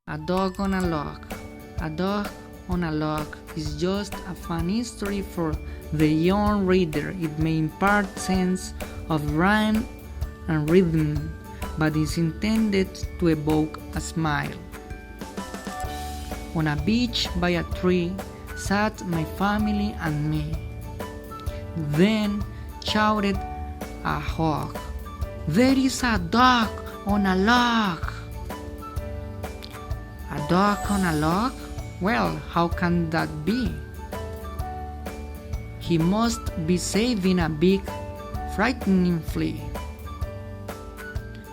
A Dog on a Log. A Dog on a Log is just a fun history for the young reader. It may impart sense of rhyme and rhythm, but is intended to evoke a smile. On a beach by a tree sat my family and me. Then shouted a hawk, "There is a dog on a log!" A dog on a log? Well, how can that be? He must be saving a big, frightening flea.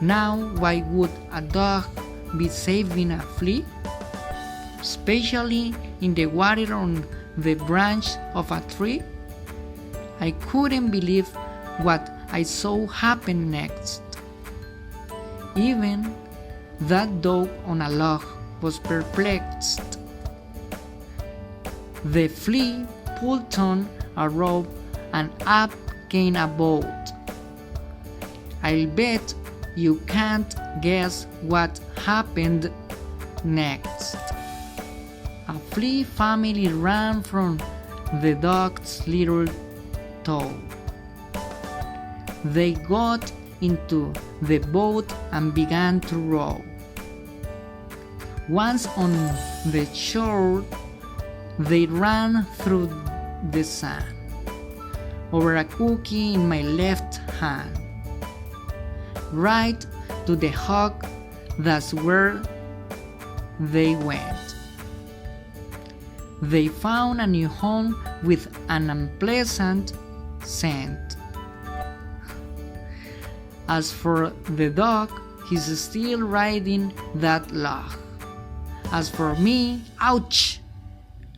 Now, why would a dog be saving a flea? Especially in the water on the branch of a tree? I couldn't believe what I saw happen next. Even that dog on a log was perplexed. The flea pulled on a rope and up came a boat. I'll bet you can't guess what happened next. A flea family ran from the dog's little toe. They got into the boat and began to row. Once on the shore, they ran through the sand, over a cookie in my left hand, right to the hog. That's where they went. They found a new home with an unpleasant scent. As for the dog, he's still riding that log. As for me, ouch!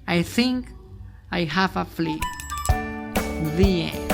I think I have a flea. The end.